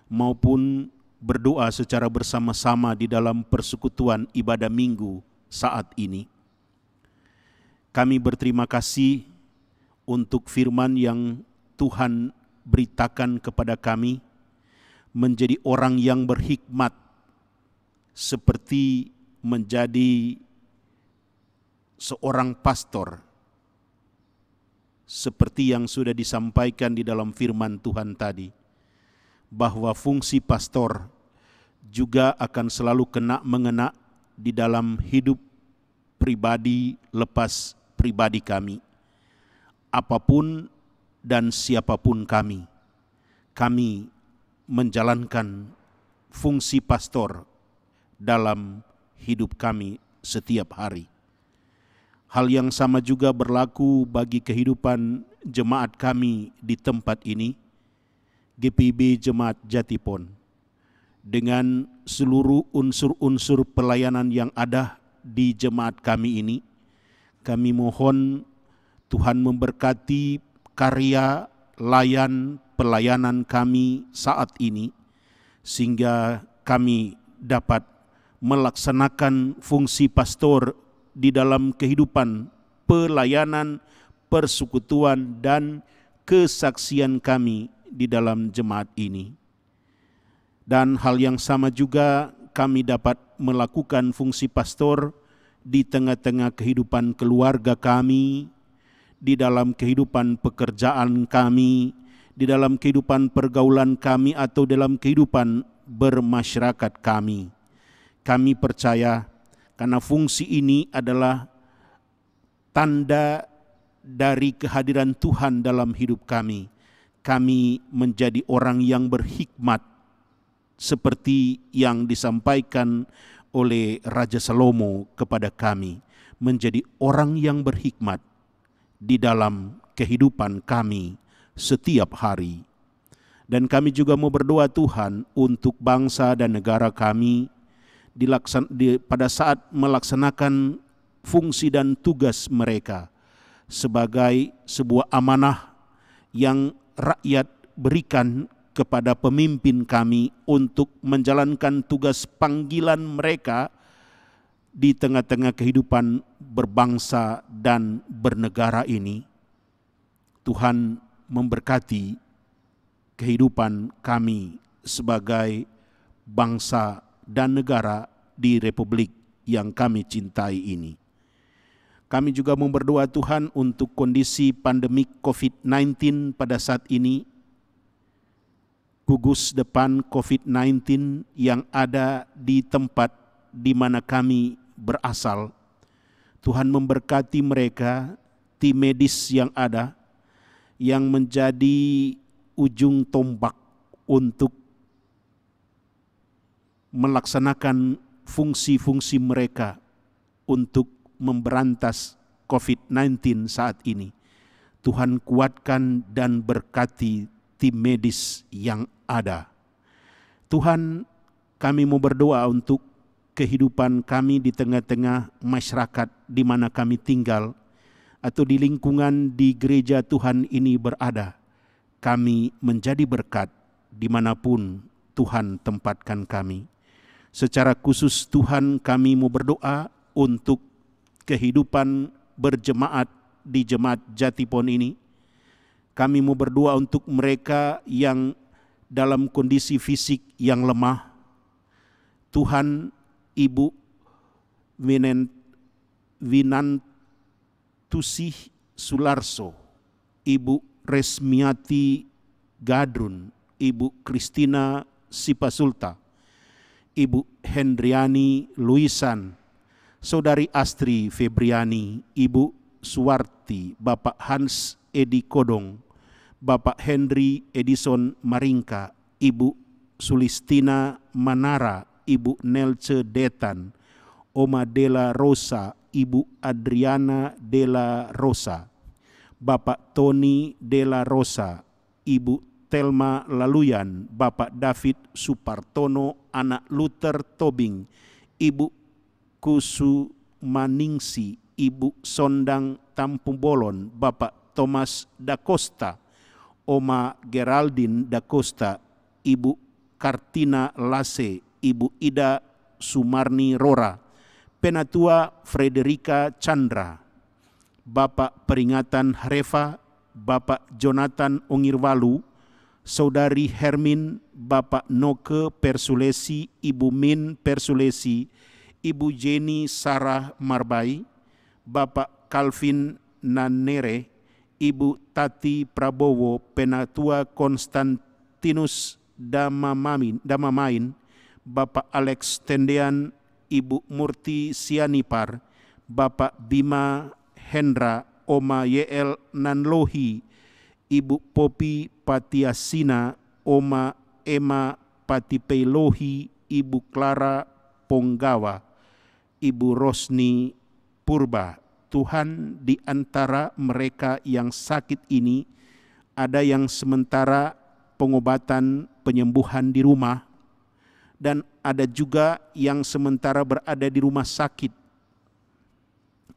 maupun berdoa secara bersama-sama di dalam persekutuan ibadah Minggu saat ini. Kami berterima kasih untuk firman yang Tuhan beritakan kepada kami, menjadi orang yang berhikmat seperti menjadi seorang pastor, seperti yang sudah disampaikan di dalam firman Tuhan tadi, bahwa fungsi pastor juga akan selalu mengena di dalam hidup pribadi lepas pribadi kami. Apapun dan siapapun kami menjalankan fungsi pastor dalam hidup kami setiap hari. Hal yang sama juga berlaku bagi kehidupan jemaat kami di tempat ini, GPIB Jemaat Jatipon, dengan seluruh unsur-unsur pelayanan yang ada di jemaat kami ini. Kami mohon Tuhan memberkati karya pelayanan kami saat ini, sehingga kami dapat melaksanakan fungsi pastor di dalam kehidupan pelayanan, persekutuan, dan kesaksian kami di dalam jemaat ini. Dan hal yang sama juga kami dapat melakukan fungsi pastor di tengah-tengah kehidupan keluarga kami, di dalam kehidupan pekerjaan kami, di dalam kehidupan pergaulan kami, atau dalam kehidupan bermasyarakat kami. Kami percaya karena fungsi ini adalah tanda dari kehadiran Tuhan dalam hidup kami. Kami menjadi orang yang berhikmat seperti yang disampaikan oleh Raja Salomo kepada kami, menjadi orang yang berhikmat di dalam kehidupan kami setiap hari. Dan kami juga mau berdoa Tuhan untuk bangsa dan negara kami pada saat melaksanakan fungsi dan tugas mereka sebagai sebuah amanah yang rakyat berikan kepada pemimpin kami untuk menjalankan tugas panggilan mereka di tengah-tengah kehidupan berbangsa dan bernegara ini. Tuhan memberkati kehidupan kami sebagai bangsa dan negara di Republik yang kami cintai ini. Kami juga berdoa Tuhan untuk kondisi pandemik COVID-19 pada saat ini, gugus depan COVID-19 yang ada di tempat di mana kami berasal. Tuhan memberkati mereka, tim medis yang ada, yang menjadi ujung tombak untuk melaksanakan fungsi-fungsi mereka untuk memberantas COVID-19 saat ini. Tuhan kuatkan dan berkati tim medis yang ada. Tuhan, kami mau berdoa untuk kehidupan kami di tengah-tengah masyarakat di mana kami tinggal, atau di lingkungan di gereja Tuhan ini berada. Kami menjadi berkat dimanapun Tuhan tempatkan kami. Secara khusus Tuhan, kami mau berdoa untuk kehidupan berjemaat di jemaat Jatipon ini. Kami mau berdoa untuk mereka yang dalam kondisi fisik yang lemah. Tuhan, Ibu Winantusih Sularso, Ibu Resmiati Gadrun, Ibu Kristina Sipasulta, Ibu Hendriani Luisan, Saudari Astri Febriani, Ibu Suwarti, Bapak Hans Edi Kodong, Bapak Henry Edison Maringka, Ibu Sulistina Manara, Ibu Nelce Detan, Oma Dela Rosa, Ibu Adriana Dela Rosa, Bapak Tony Dela Rosa, Ibu Telma Laluyan, Bapak David Supartono, Anak Luther Tobing, Ibu Kusu Maningsi, Ibu Sondang Tampumbolon, Bapak Thomas Da Costa, Oma Geraldine Da Costa, Ibu Kartina Lase, Ibu Ida Sumarni Rora, Penatua Frederica Chandra, Bapak Peringatan Harefa, Bapak Jonathan Ongirwalu, Saudari Hermin, Bapak Noke Persulesi, Ibu Min Persulesi, Ibu Jenny Sarah Marbai, Bapak Calvin Nanere, Ibu Tati Prabowo, Penatua Konstantinus Damamain, Bapak Alex Tendean, Ibu Murti Sianipar, Bapak Bima Hendra, Oma YL Nanlohi, Ibu Popi Patiasina, Oma Emma Patipeilohi, Ibu Clara Ponggawa, Ibu Rosni Purba. Tuhan, di antara mereka yang sakit ini, ada yang sementara pengobatan penyembuhan di rumah, dan ada juga yang sementara berada di rumah sakit.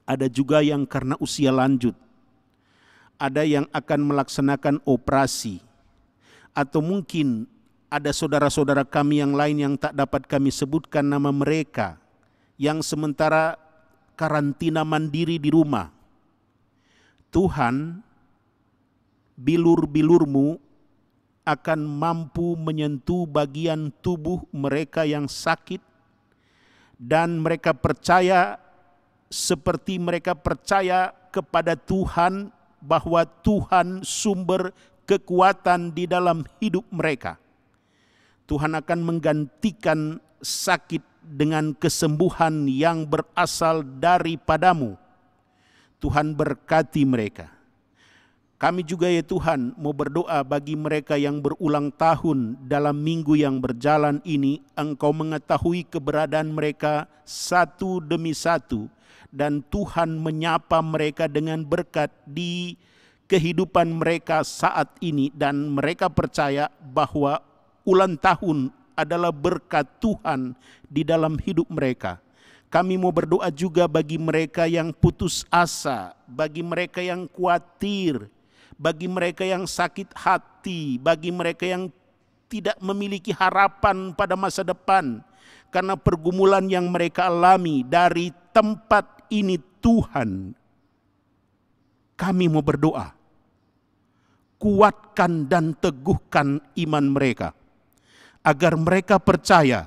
Ada juga yang karena usia lanjut. Ada yang akan melaksanakan operasi. Atau mungkin ada saudara-saudara kami yang lain yang tak dapat kami sebutkan nama mereka, yang sementara karantina mandiri di rumah. Tuhan, bilur-bilurmu akan mampu menyentuh bagian tubuh mereka yang sakit, dan mereka percaya seperti mereka percaya kepada Tuhan, bahwa Tuhan sumber kekuatan di dalam hidup mereka. Tuhan akan menggantikan sakit dengan kesembuhan yang berasal daripadamu. Tuhan berkati mereka. Kami juga ya Tuhan mau berdoa bagi mereka yang berulang tahun dalam minggu yang berjalan ini. Engkau mengetahui keberadaan mereka satu demi satu, dan Tuhan menyapa mereka dengan berkat di kehidupan mereka saat ini, dan mereka percaya bahwa ulang tahun adalah berkat Tuhan di dalam hidup mereka. Kami mau berdoa juga bagi mereka yang putus asa, bagi mereka yang khawatir, bagi mereka yang sakit hati, bagi mereka yang tidak memiliki harapan pada masa depan karena pergumulan yang mereka alami dari tempat ini. Tuhan, kami mau berdoa, kuatkan dan teguhkan iman mereka, agar mereka percaya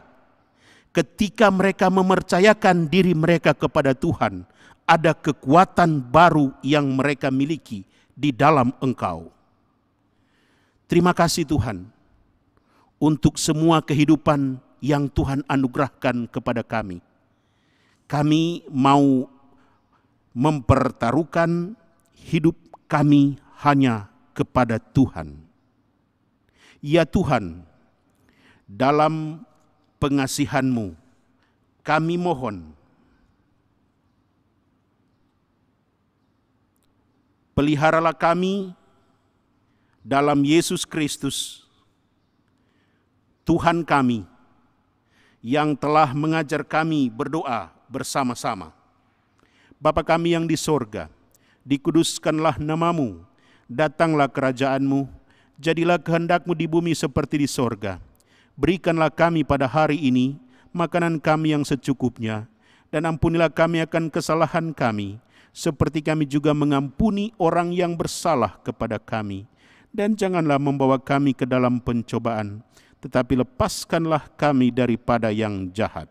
ketika mereka mempercayakan diri mereka kepada Tuhan, ada kekuatan baru yang mereka miliki di dalam Engkau. Terima kasih Tuhan untuk semua kehidupan yang Tuhan anugerahkan kepada kami. Kami mau mempertaruhkan hidup kami hanya kepada Tuhan. Ya Tuhan, dalam pengasihan-Mu, kami mohon Peliharalah kami dalam Yesus Kristus, Tuhan kami, yang telah mengajar kami berdoa bersama-sama. Bapa kami yang di sorga, dikuduskanlah namamu, datanglah kerajaanmu, jadilah kehendakmu di bumi seperti di sorga. Berikanlah kami pada hari ini makanan kami yang secukupnya, dan ampunilah kami akan kesalahan kami, seperti kami juga mengampuni orang yang bersalah kepada kami. Dan janganlah membawa kami ke dalam pencobaan, tetapi lepaskanlah kami daripada yang jahat.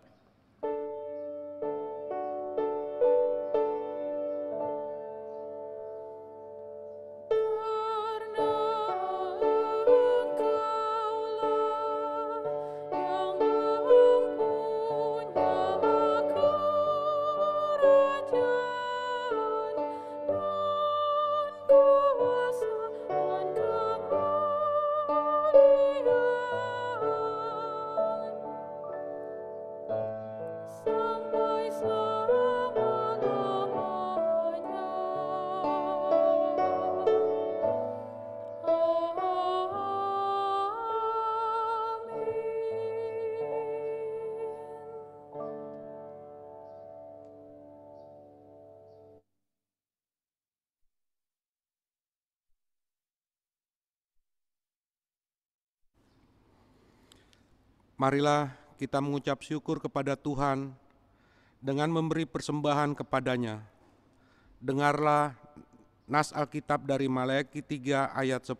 Marilah kita mengucap syukur kepada Tuhan dengan memberi persembahan kepadanya. Dengarlah nas Alkitab dari Maleakhi 3 ayat 10.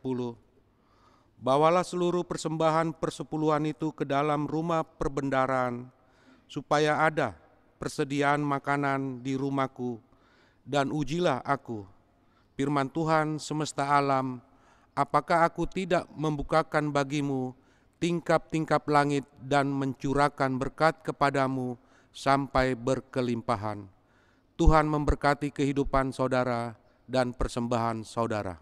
Bawalah seluruh persembahan persepuluhan itu ke dalam rumah perbendaharaan, supaya ada persediaan makanan di rumahku, dan ujilah aku, firman Tuhan semesta alam, apakah aku tidak membukakan bagimu tingkap-tingkap langit dan mencurahkan berkat kepadamu sampai berkelimpahan. Tuhan memberkati kehidupan saudara dan persembahan saudara.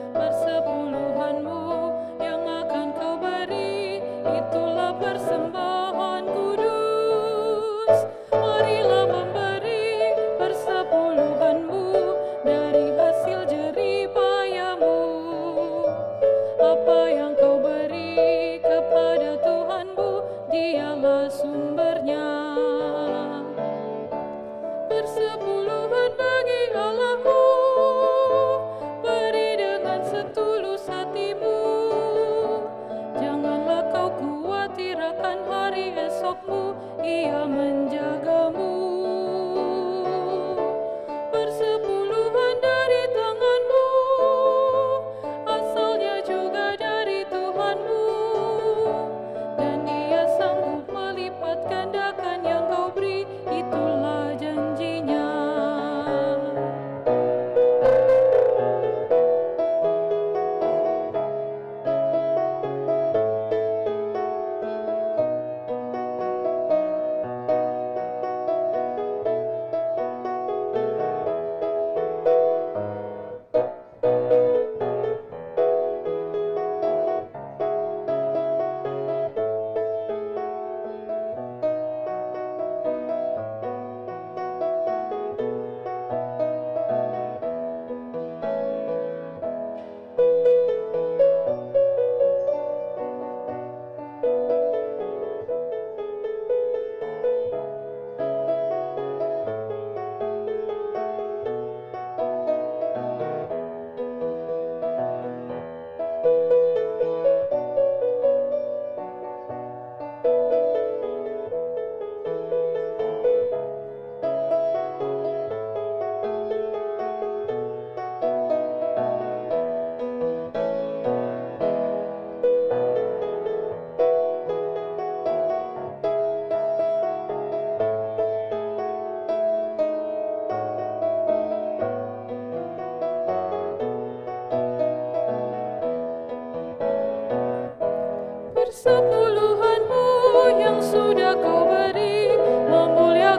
Persepuluhanmu yang akan kau beri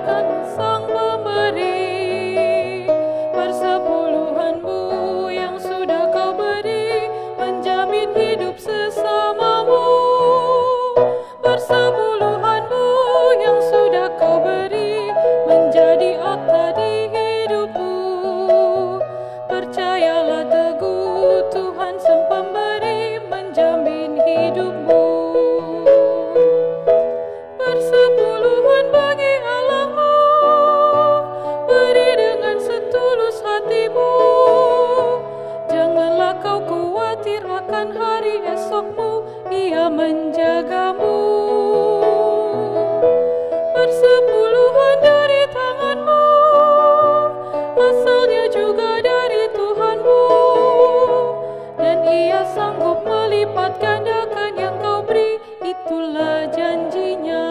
akan Sang Pemberi. Persepuluhanmu yang sudah kau beri menjamin hidup sesamamu. Persepuluhanmu yang sudah kau beri menjadi akta di hidupmu. Percayalah teguh, Tuhan Sang Pemberi menjamin hidupmu. Persepuluhan bagi Allahmu, beri dengan setulus hatimu. Janganlah kau khawatir akan hari esokmu, Ia menjagamu. Persepuluhan dari tanganmu, asalnya juga dari Tuhanmu, dan Ia sanggup melipat gandakan yang kau beri, itulah janjinya.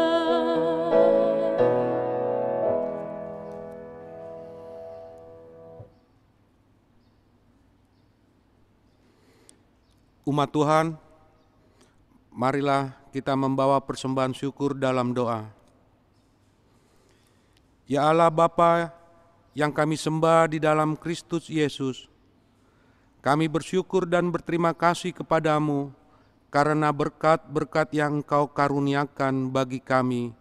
Umat Tuhan, marilah kita membawa persembahan syukur dalam doa. Ya Allah Bapa yang kami sembah di dalam Kristus Yesus, kami bersyukur dan berterima kasih kepadamu karena berkat-berkat yang Engkau karuniakan bagi kami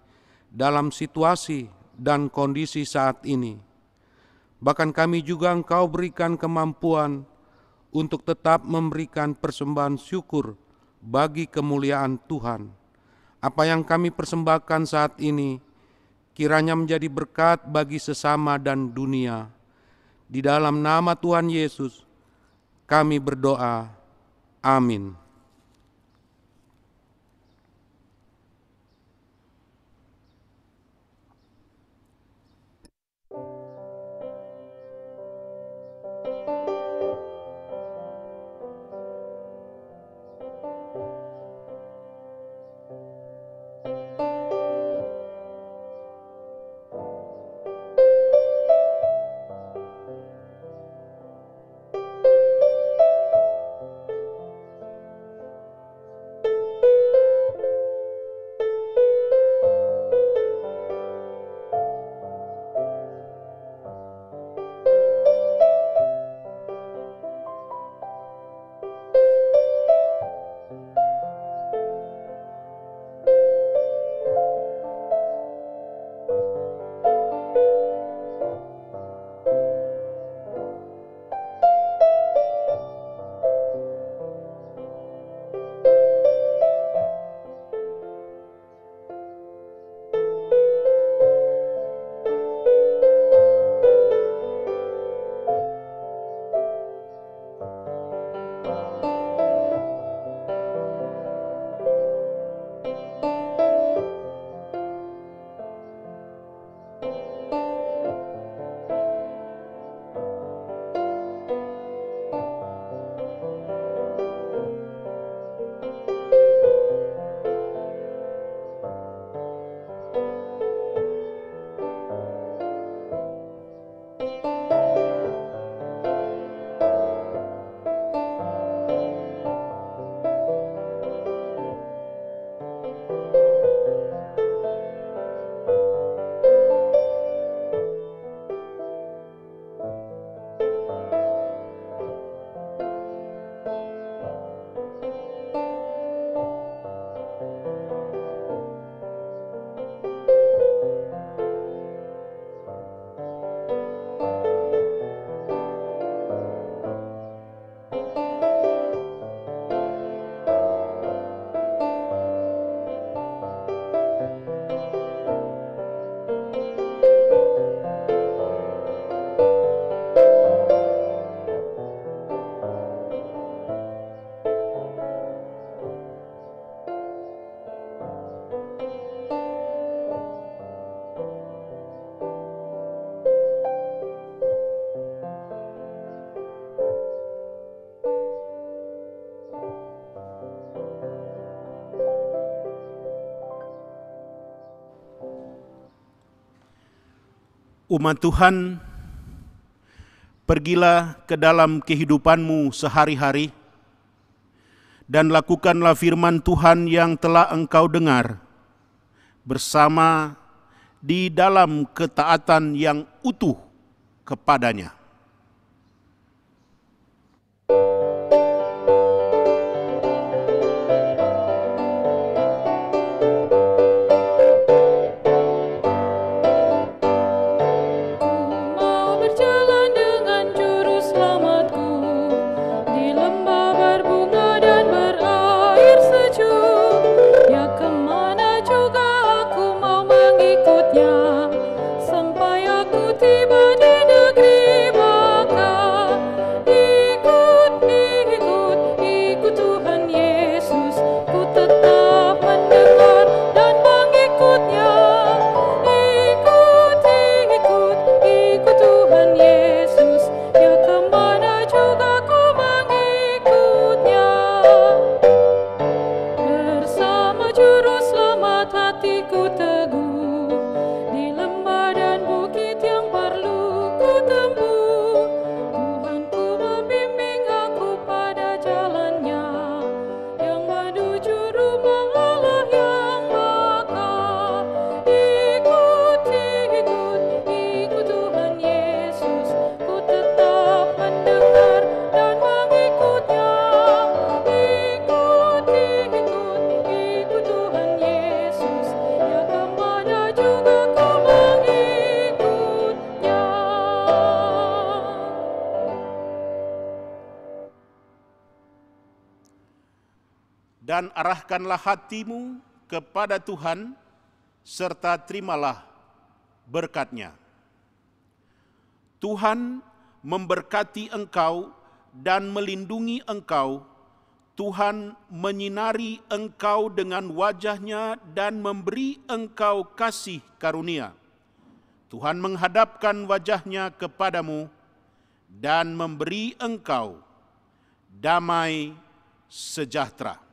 dalam situasi dan kondisi saat ini. Bahkan kami juga Engkau berikan kemampuan untuk tetap memberikan persembahan syukur bagi kemuliaan Tuhan. Apa yang kami persembahkan saat ini kiranya menjadi berkat bagi sesama dan dunia. Di dalam nama Tuhan Yesus kami berdoa. Amin. Umat Tuhan, pergilah ke dalam kehidupanmu sehari-hari dan lakukanlah firman Tuhan yang telah engkau dengar bersama di dalam ketaatan yang utuh kepadanya. Dan arahkanlah hatimu kepada Tuhan, serta terimalah berkat-Nya. Tuhan memberkati engkau dan melindungi engkau. Tuhan menyinari engkau dengan wajah-Nya dan memberi engkau kasih karunia. Tuhan menghadapkan wajah-Nya kepadamu dan memberi engkau damai sejahtera.